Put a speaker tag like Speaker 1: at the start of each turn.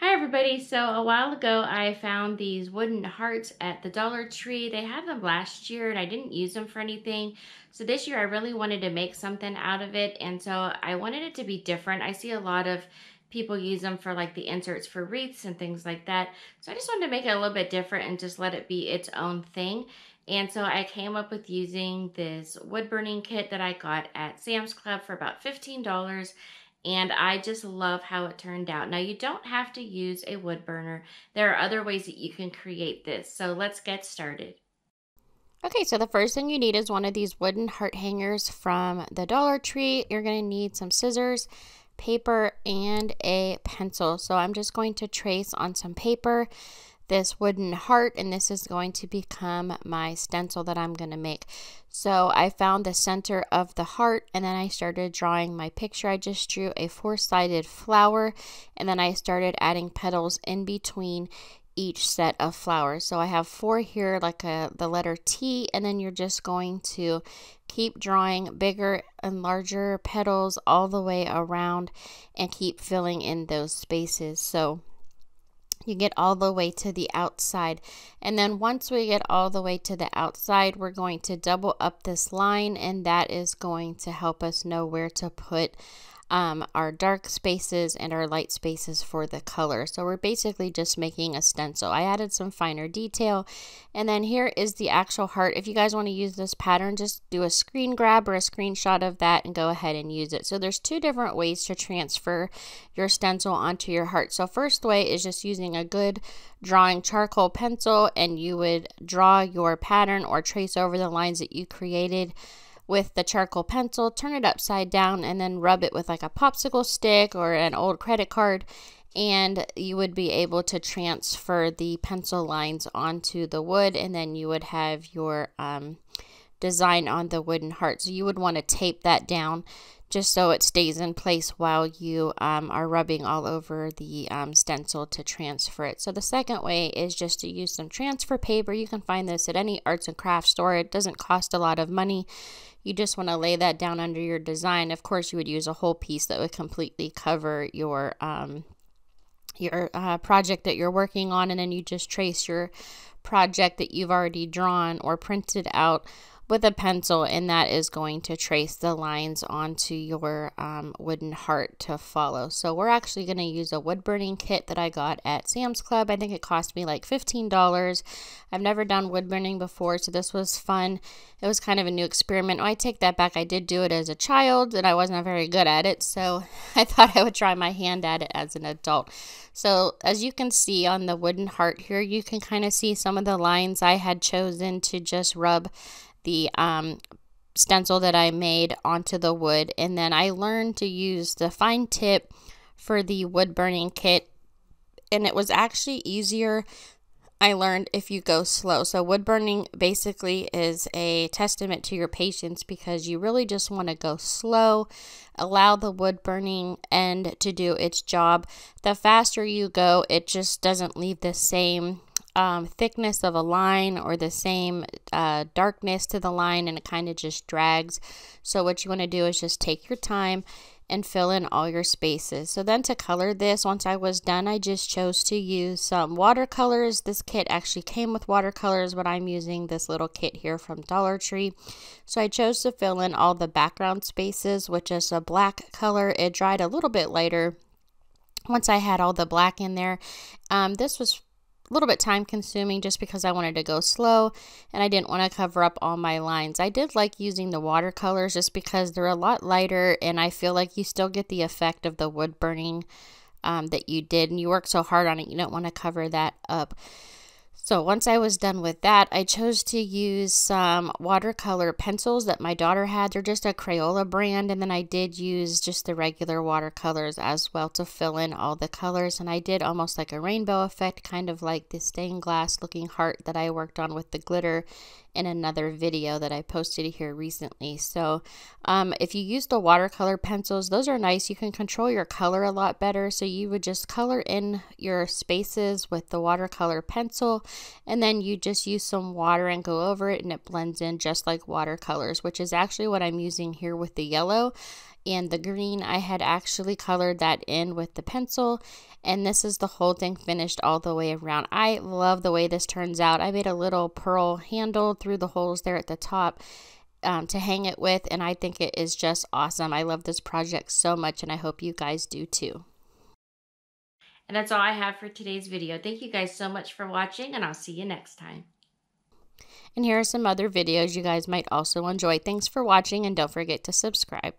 Speaker 1: Hi everybody, so a while ago I found these wooden hearts at the Dollar Tree. They had them last year and I didn't use them for anything. So this year I really wanted to make something out of it, and so I wanted it to be different. I see a lot of people use them for like the inserts for wreaths and things like that. So I just wanted to make it a little bit different and just let it be its own thing. And so I came up with using this wood burning kit that I got at Sam's Club for about $15. And I just love how it turned out. Now, you don't have to use a wood burner. There are other ways that you can create this. So let's get started.
Speaker 2: Okay, so the first thing you need is one of these wooden heart hangers from the Dollar Tree. You're going to need some scissors, paper, and a pencil. So I'm just going to trace on some paper this wooden heart, and this is going to become my stencil that I'm going to make. So I found the center of the heart, and then I started drawing my picture. I just drew a four-sided flower, and then I started adding petals in between each set of flowers. So I have four here, like the letter T, and then you're just going to keep drawing bigger and larger petals all the way around and keep filling in those spaces. So you get all the way to the outside, and then once we get all the way to the outside, we're going to double up this line, and that is going to help us know where to put our dark spaces and our light spaces for the color. So we're basically just making a stencil. I added some finer detail, and then here is the actual heart. If you guys want to use this pattern, just do a screen grab or a screenshot of that and go ahead and use it. So there's two different ways to transfer your stencil onto your heart. So first way is just using a good drawing charcoal pencil, and you would draw your pattern or trace over the lines that you created with the charcoal pencil, turn it upside down, and then rub it with like a popsicle stick or an old credit card, and you would be able to transfer the pencil lines onto the wood, and then you would have your design on the wooden heart. So you would want to tape that down just so it stays in place while you are rubbing all over the stencil to transfer it. So the second way is just to use some transfer paper. You can find this at any arts and crafts store. It doesn't cost a lot of money. You just want to lay that down under your design. Of course, you would use a whole piece that would completely cover your project that you're working on, and then you just trace your project that you've already drawn or printed out with a pencil, and that is going to trace the lines onto your wooden heart to follow. So we're actually going to use a wood burning kit that I got at Sam's Club. I think it cost me like $15. I've never done wood burning before, so this was fun. It was kind of a new experiment. Oh, I take that back. I did do it as a child, and I wasn't very good at it, so I thought I would try my hand at it as an adult. So as you can see on the wooden heart here, you can kind of see some of the lines I had chosen to just rub the stencil that I made onto the wood. And then I learned to use the fine tip for the wood burning kit, and it was actually easier, I learned, if you go slow. So wood burning basically is a testament to your patience, because you really just want to go slow, allow the wood burning end to do its job. The faster you go, it just doesn't leave the same thickness of a line or the same darkness to the line, and it kind of just drags. So what you want to do is just take your time and fill in all your spaces. So then to color this, once I was done, I just chose to use some watercolors. This kit actually came with watercolors, but I'm using this little kit here from Dollar Tree. So I chose to fill in all the background spaces with just a black color. It dried a little bit later once I had all the black in there. This was a little bit time consuming just because I wanted to go slow and I didn't want to cover up all my lines. I did like using the watercolors just because they're a lot lighter, and I feel like you still get the effect of the wood burning that you did, and you worked so hard on it, you don't want to cover that up. So once I was done with that, I chose to use some watercolor pencils that my daughter had. They're just a Crayola brand, and then I did use just the regular watercolors as well to fill in all the colors, and I did almost like a rainbow effect, kind of like the stained glass looking heart that I worked on with the glitter in another video that I posted here recently. So if you use the watercolor pencils, those are nice. You can control your color a lot better. So you would just color in your spaces with the watercolor pencil, and then you just use some water and go over it, and it blends in just like watercolors, which is actually what I'm using here with the yellow. And the green, I had actually colored that in with the pencil, and this is the whole thing finished all the way around. I love the way this turns out. I made a little pearl handle through the holes there at the top to hang it with, and I think it is just awesome. I love this project so much, and I hope you guys do too.
Speaker 1: And that's all I have for today's video. Thank you guys so much for watching, and I'll see you next time.
Speaker 2: And here are some other videos you guys might also enjoy. Thanks for watching, and don't forget to subscribe.